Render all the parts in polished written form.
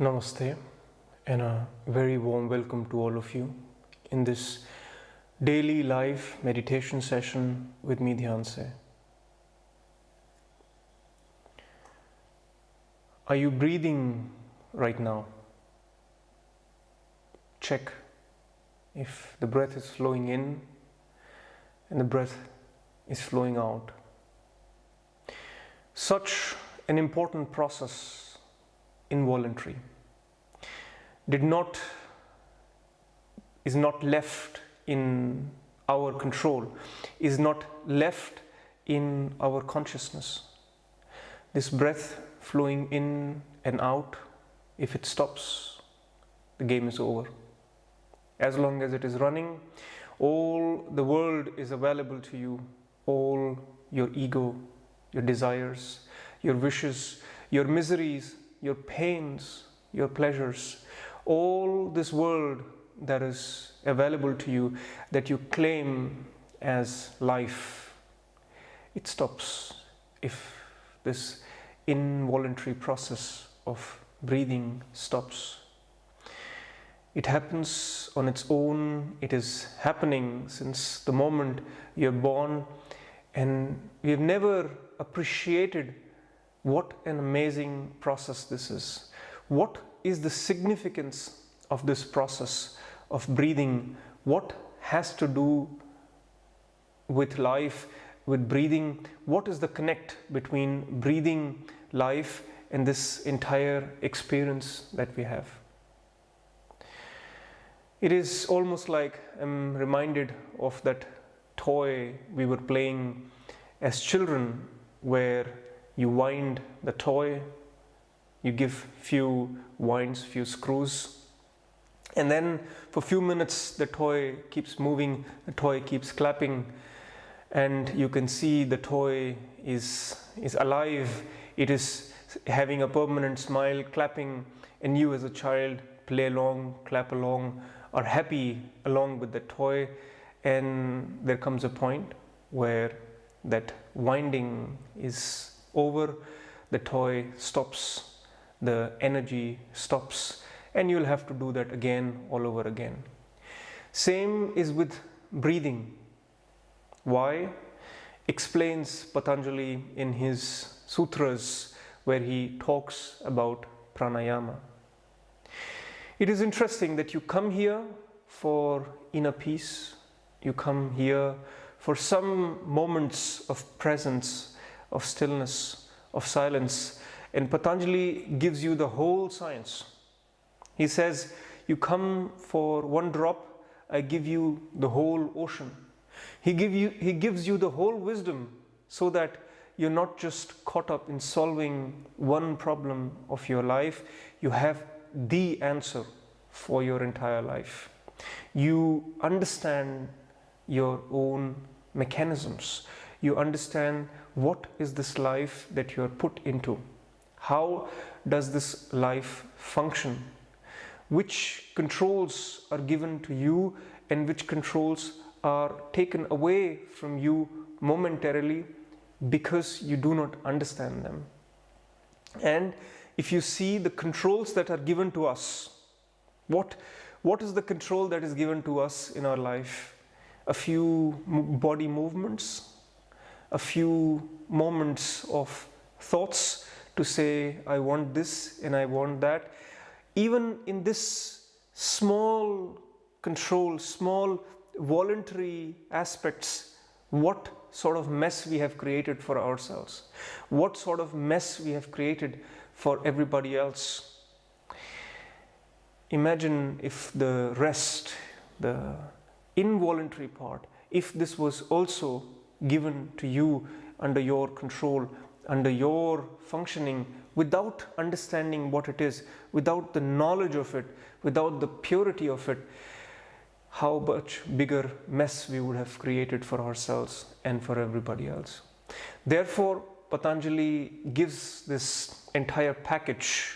Namaste and a very warm welcome to all of you in this daily live meditation session with me, Dhyanse. Are you breathing right now? Check if the breath is flowing in and the breath is flowing out. Such an important process, involuntary, is not left in our control, is not left in our consciousness. This breath flowing in and out, if it stops, the game is over. As long as it is running, all the world is available to you, all your ego, your desires, your wishes, your miseries, your pains, your pleasures, all this world that is available to you, that you claim as life, it stops if this involuntary process of breathing stops. It happens on its own. It is happening since the moment you're born, and we have never appreciated what an amazing process this is. What is the significance of this process of breathing? What has to do with life, with breathing? What is the connect between breathing, life, and this entire experience that we have? It is almost like I'm reminded of that toy we were playing as children, where you wind the toy, you give few winds, few screws, and then for a few minutes the toy keeps moving, the toy keeps clapping, and you can see the toy is alive, it is having a permanent smile, clapping, and you as a child play along, clap along, are happy along with the toy. And there comes a point where that winding is over, the toy stops, the energy stops, and you'll have to do that again, all over again. Same is with breathing. Why? Explains Patanjali in his Sutras, where he talks about Pranayama. It is interesting that you come here for inner peace, you come here for some moments of presence, of stillness, of silence, and Patanjali gives you the whole science. He says, you come for one drop, I give you the whole ocean. He gives you the whole wisdom, so that you're not just caught up in solving one problem of your life, you have the answer for your entire life. You understand your own mechanisms. You understand what is this life that you are put into. How does this life function? Which controls are given to you and which controls are taken away from you momentarily because you do not understand them. And if you see the controls that are given to us, what is the control that is given to us in our life? A few body movements, a few moments of thoughts to say, I want this and I want that. Even in this small control, small voluntary aspects, what sort of mess we have created for ourselves, what sort of mess we have created for everybody else. Imagine if the rest, the involuntary part, if this was also given to you under your control, under your functioning, without understanding what it is, without the knowledge of it, without the purity of it, how much bigger mess we would have created for ourselves and for everybody else. Therefore, Patanjali gives this entire package,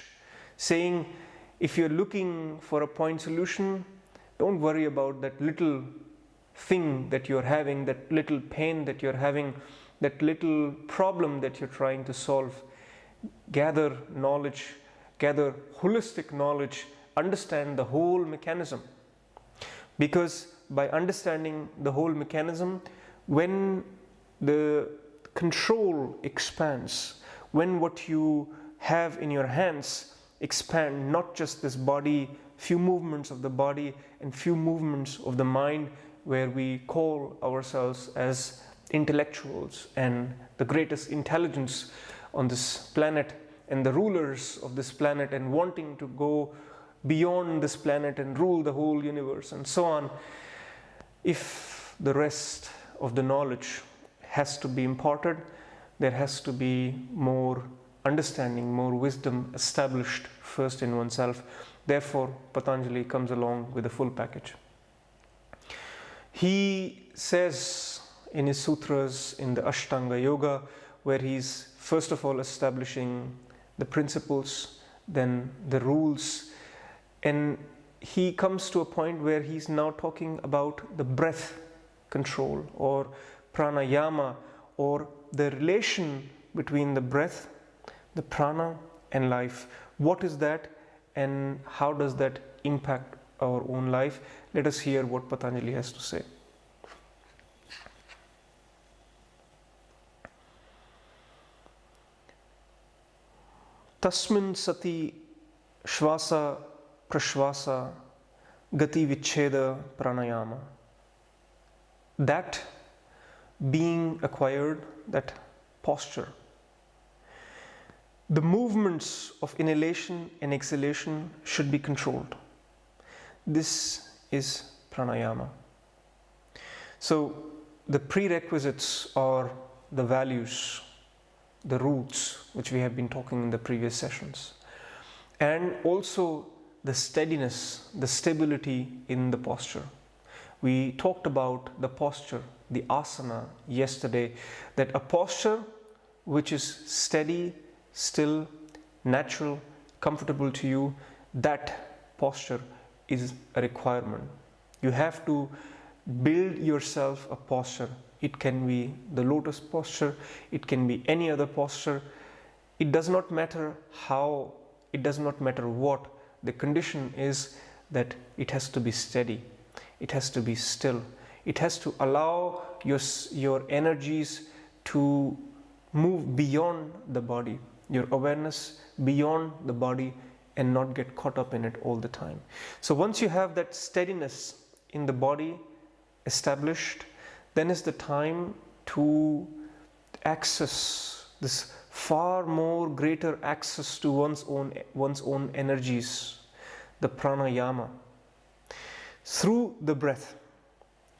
saying, if you're looking for a point solution, don't worry about that little thing that you're having, that little pain that you're having, that little problem that you're trying to solve. Gather knowledge, gather holistic knowledge, understand the whole mechanism. Because by understanding the whole mechanism, when the control expands, when what you have in your hands expand, not just this body, few movements of the body and few movements of the mind, where we call ourselves as intellectuals and the greatest intelligence on this planet and the rulers of this planet, and wanting to go beyond this planet and rule the whole universe and so on. If the rest of the knowledge has to be imparted, there has to be more understanding, more wisdom established first in oneself. Therefore, Patanjali comes along with a full package. He says in his sutras, in the Ashtanga Yoga, where he's first of all establishing the principles, then the rules, and he comes to a point where he's now talking about the breath control or pranayama, or the relation between the breath, the prana and life. What is that and how does that impact our own life? Let us hear what Patanjali has to say. Tasmin sati shvasa prashvasa gati vicheda pranayama. That being acquired, that posture, the movements of inhalation and exhalation should be controlled. This is pranayama. So the prerequisites are the values, the roots, which we have been talking in the previous sessions, and also the steadiness, the stability in the posture. We talked about the posture, the asana yesterday, that a posture which is steady, still, natural, comfortable to you, that posture is a requirement. You have to build yourself a posture. It can be the lotus posture, it can be any other posture. It does not matter how, it does not matter what. The condition is that it has to be steady, it has to be still, it has to allow your energies to move beyond the body, your awareness beyond the body, and not get caught up in it all the time. So once you have that steadiness in the body established, then is the time to access this far more greater access to one's own energies, the pranayama, through the breath.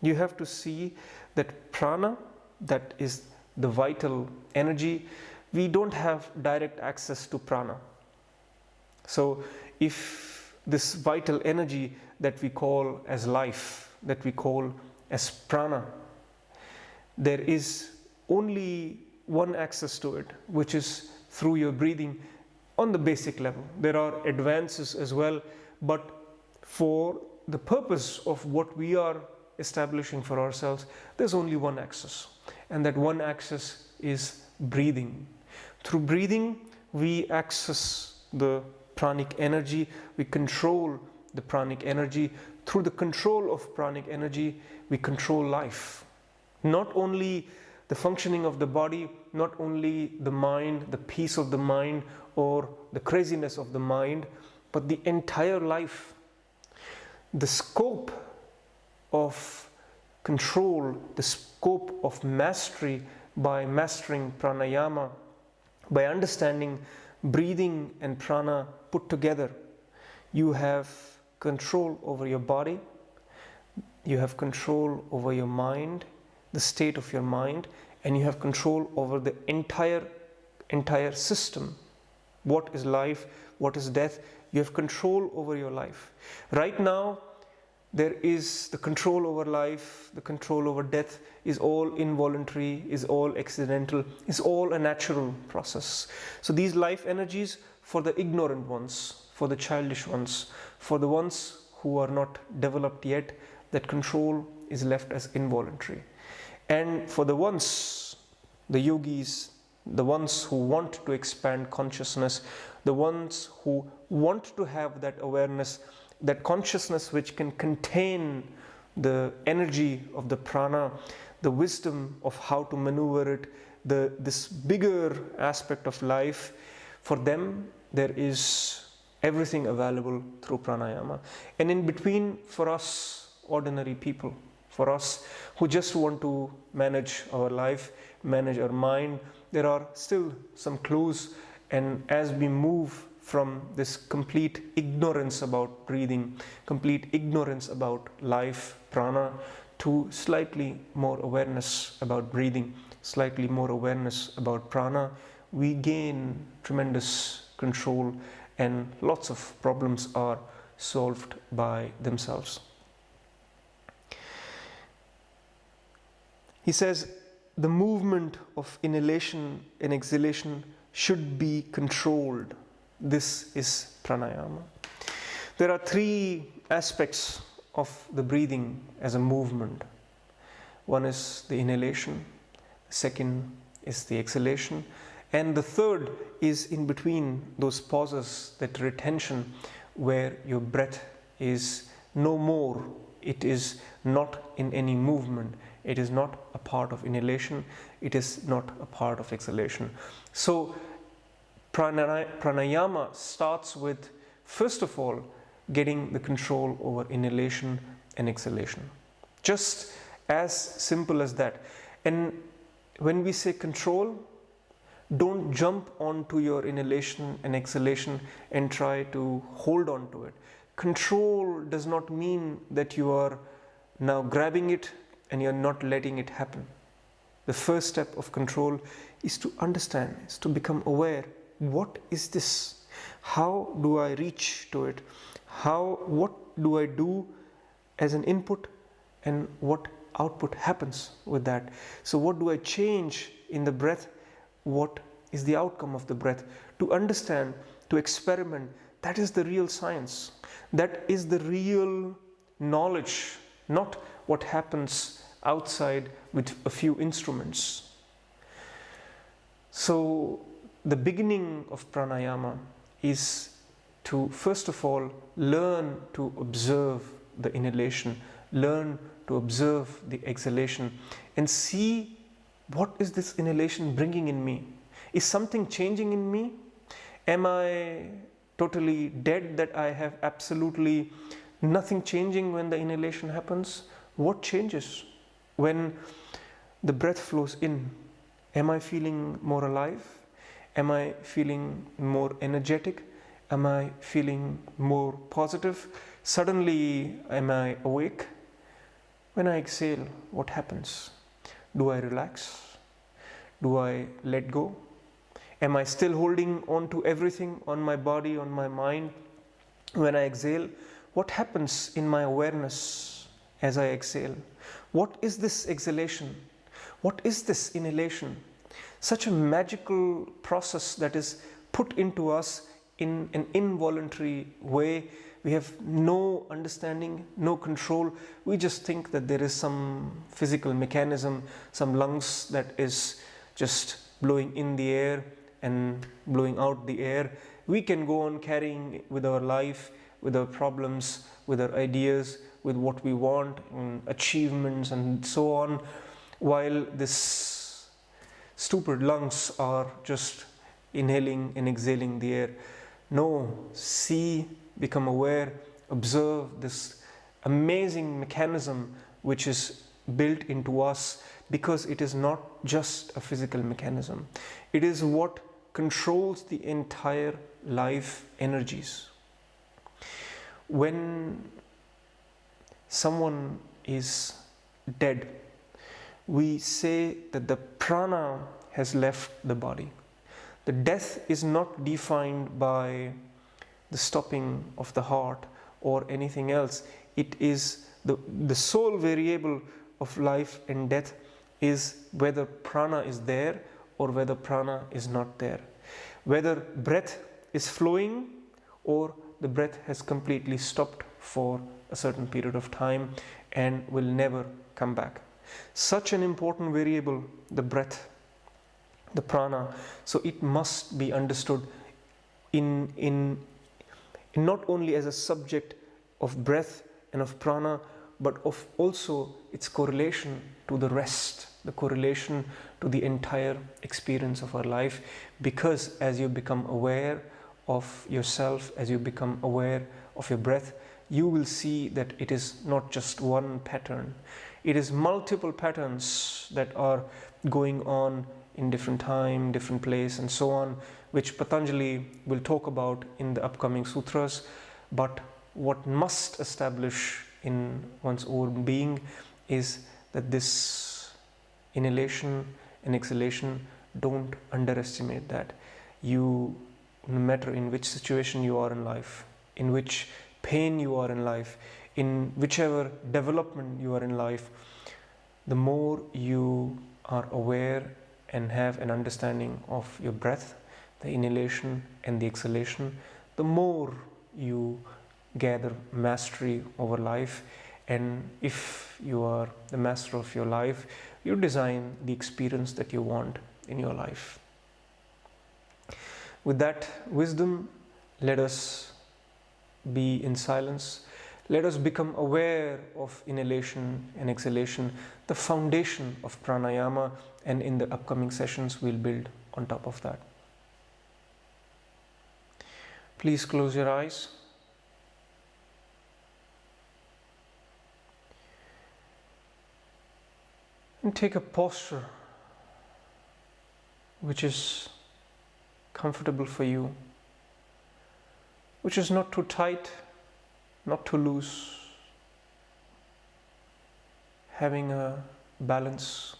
You have to see that prana, that is the vital energy, we don't have direct access to prana. So if this vital energy that we call as life, that we call as prana, there is only one access to it, which is through your breathing on the basic level. There are advances as well, but for the purpose of what we are establishing for ourselves, there's only one access, and that one access is breathing. Through breathing, we access the pranic energy, we control the pranic energy. Through the control of pranic energy, we control life. Not only the functioning of the body, not only the mind, the peace of the mind or the craziness of the mind, but the entire life. The scope of control, the scope of mastery, by mastering pranayama, by understanding breathing and prana put together, you have control over your body, you have control over your mind, the state of your mind, and you have control over the entire system. What is life? What is death? You have control over your life. Right now, there is the control over life, the control over death is all involuntary, is all accidental, is all a natural process. So these life energies, for the ignorant ones, for the childish ones, for the ones who are not developed yet, that control is left as involuntary. And for the ones, the yogis, the ones who want to expand consciousness, the ones who want to have that awareness, that consciousness which can contain the energy of the prana, the wisdom of how to maneuver it, this bigger aspect of life. For them, there is everything available through pranayama. And in between, for us ordinary people, for us who just want to manage our life, manage our mind, there are still some clues. And as we move from this complete ignorance about breathing, complete ignorance about life, prana, to slightly more awareness about breathing, slightly more awareness about prana, we gain tremendous control and lots of problems are solved by themselves. He says the movement of inhalation and exhalation should be controlled. This is pranayama. There are three aspects of the breathing as a movement. One is the inhalation, the second is the exhalation, and the third is in between those pauses, that retention where your breath is no more, it is not in any movement, it is not a part of inhalation, it is not a part of exhalation. So pranayama starts with, first of all, getting the control over inhalation and exhalation. Just as simple as that. And when we say control, don't jump onto your inhalation and exhalation and try to hold on to it. Control does not mean that you are now grabbing it and you're not letting it happen. The first step of control is to understand, is to become aware. What is this? How do I reach to it? What do I do as an input and what output happens with that? So what do I change in the breath? What is the outcome of the breath? To understand, to experiment, that is the real science. That is the real knowledge, not what happens outside with a few instruments. So the beginning of pranayama is to, first of all, learn to observe the inhalation, learn to observe the exhalation, and see what is this inhalation bringing in me. Is something changing in me? Am I totally dead, that I have absolutely nothing changing when the inhalation happens? What changes when the breath flows in? Am I feeling more alive? Am I feeling more energetic? Am I feeling more positive? Suddenly, am I awake? When I exhale, what happens? Do I relax? Do I let go? Am I still holding on to everything on my body, on my mind? When I exhale, what happens in my awareness as I exhale? What is this exhalation? What is this inhalation? Such a magical process that is put into us in an involuntary way. We have no understanding, no control. We just think that there is some physical mechanism, some lungs that is just blowing in the air and blowing out the air. We can go on carrying with our life, with our problems, with our ideas, with what we want, and achievements and so on, while this stupid lungs are just inhaling and exhaling the air. No, see, become aware, observe this amazing mechanism which is built into us, because it is not just a physical mechanism. It is what controls the entire life energies. When someone is dead, we say that the prana has left the body. The death is not defined by the stopping of the heart or anything else. It is the sole variable of life and death is whether prana is there or whether prana is not there. Whether breath is flowing or the breath has completely stopped for a certain period of time and will never come back. Such an important variable, the breath, the prana. So it must be understood in not only as a subject of breath and of prana, but of also its correlation to the rest, the correlation to the entire experience of our life. Because as you become aware of yourself, as you become aware of your breath, you will see that it is not just one pattern. It is multiple patterns that are going on in different time, different place, and so on, which Patanjali will talk about in the upcoming sutras. But what must establish in one's own being is that this inhalation and exhalation, don't underestimate that. You, no matter in which situation you are in life, in which pain you are in life, in whichever development you are in life, the more you are aware and have an understanding of your breath, the inhalation and the exhalation, the more you gather mastery over life. And if you are the master of your life, you design the experience that you want in your life. With that wisdom, let us be in silence. Let us become aware of inhalation and exhalation, the foundation of pranayama, and in the upcoming sessions we'll build on top of that. Please close your eyes. And take a posture which is comfortable for you, which is not too tight, not too loose, having a balance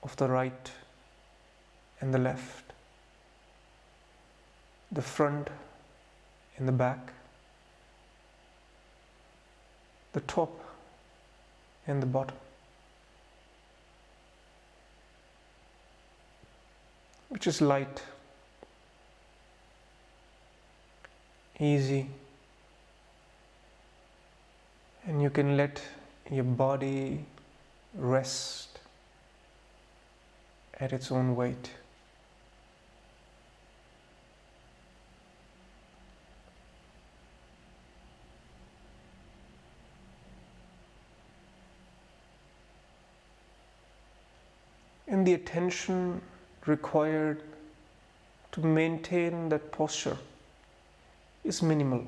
of the right and the left, the front and the back, the top and the bottom, which is light, easy, and you can let your body rest at its own weight. And the attention required to maintain that posture is minimal,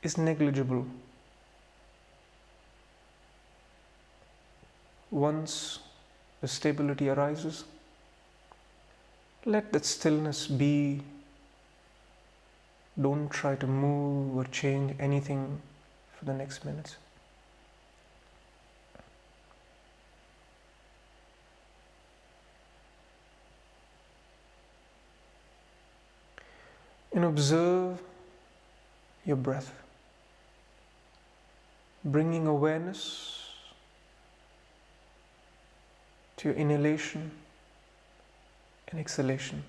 is negligible. Once the stability arises, let that stillness be. Don't try to move or change anything for the next minutes. And observe your breath, bringing awareness to your inhalation and exhalation.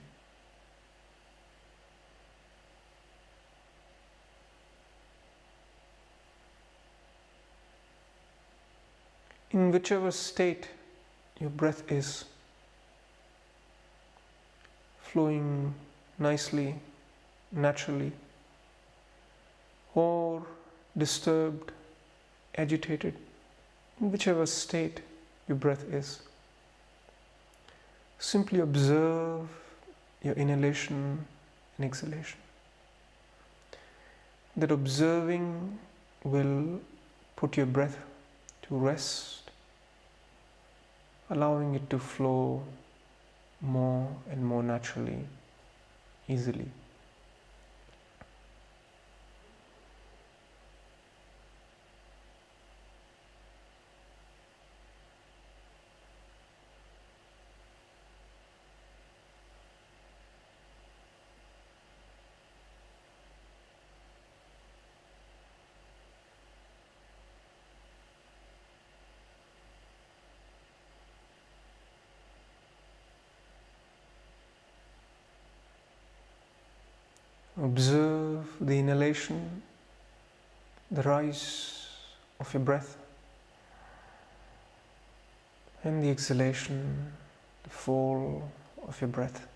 In whichever state your breath is, flowing nicely, naturally, or disturbed, agitated, in whichever state your breath is, simply observe your inhalation and exhalation. That observing will put your breath to rest, allowing it to flow more and more naturally, easily. Observe the inhalation, the rise of your breath, and the exhalation, the fall of your breath.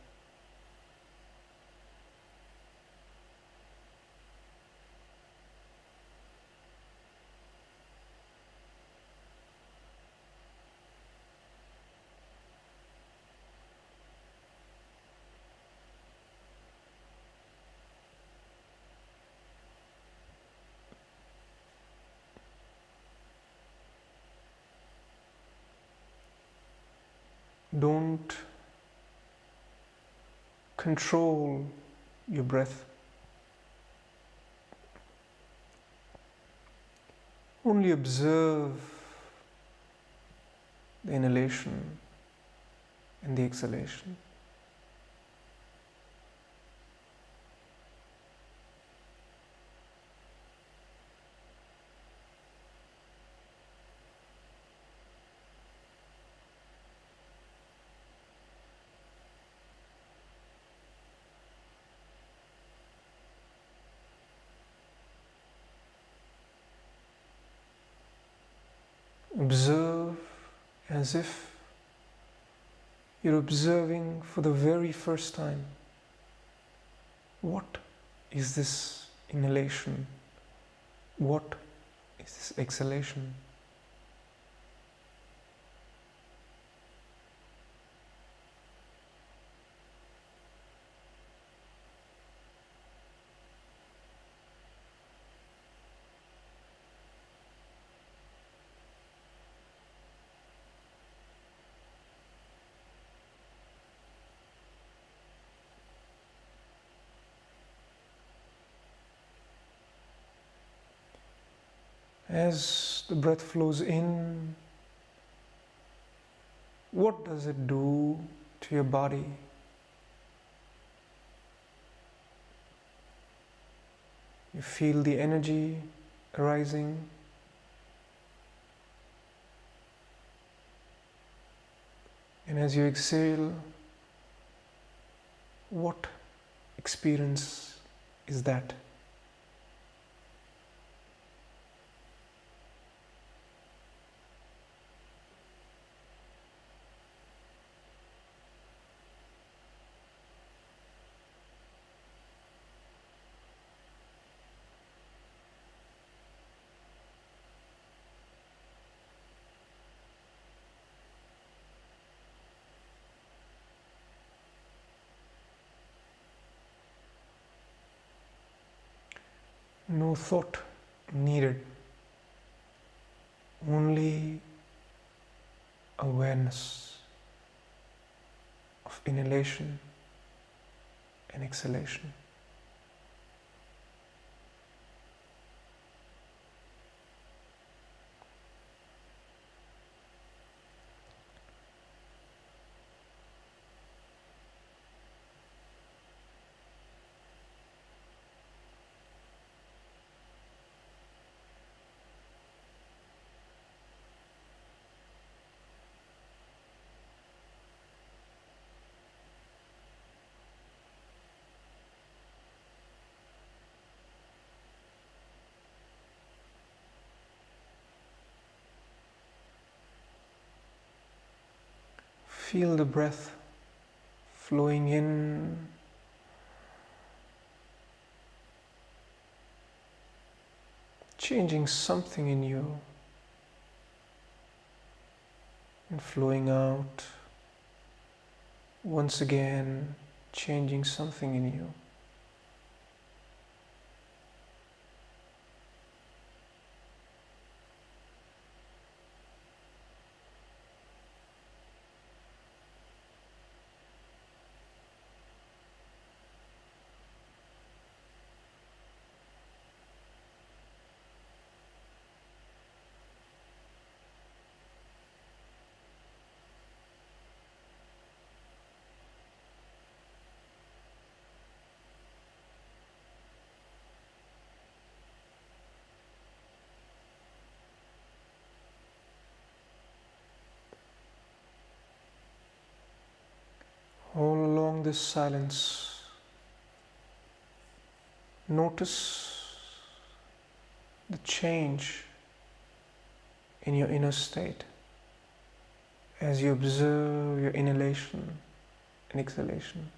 Don't control your breath. Only observe the inhalation and the exhalation. Observe as if you're observing for the very first time. What is this inhalation? What is this exhalation? As the breath flows in, what does it do to your body? You feel the energy arising. And as you exhale, what experience is that? No thought needed, only awareness of inhalation and exhalation. Feel the breath flowing in changing something in you and flowing out once again changing something in you. All along this silence, notice the change in your inner state as you observe your inhalation and exhalation.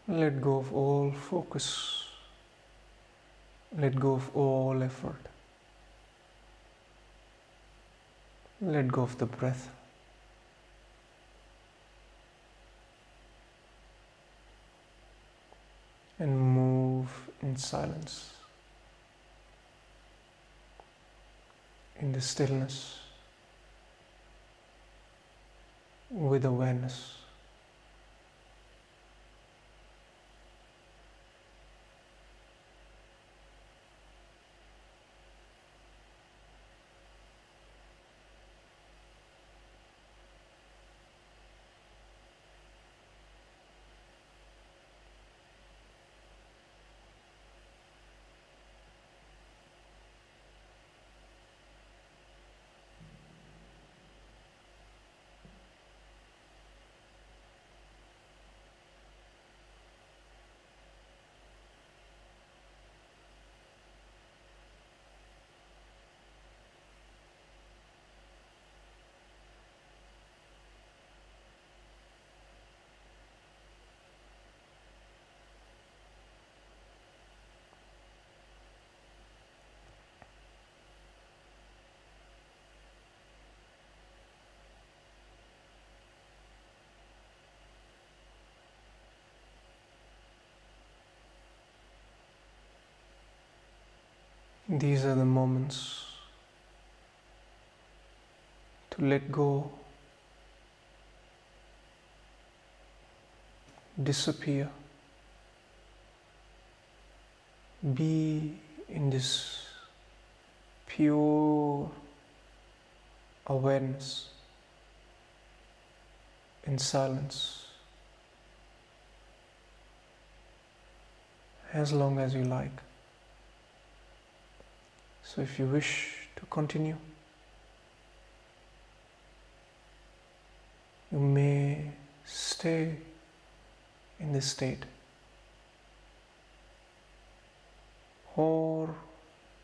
Let go of all focus. Let go of all effort. Let go of the breath. And move in silence, in the stillness, with awareness. These are the moments to let go, disappear, be in this pure awareness, in silence, as long as you like. So if you wish to continue, you may stay in this state, or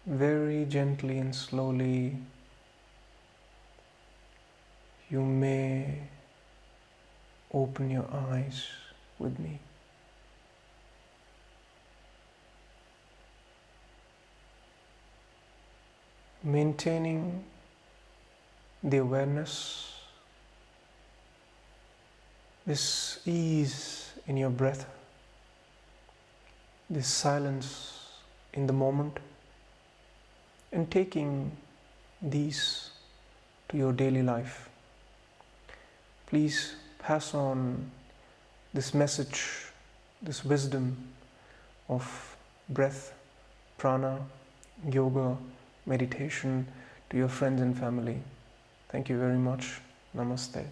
very gently and slowly you may open your eyes with me. Maintaining the awareness, this ease in your breath, this silence in the moment, and taking these to your daily life. Please pass on this message, this wisdom of breath, prana, yoga, meditation to your friends and family. Thank you very much. Namaste.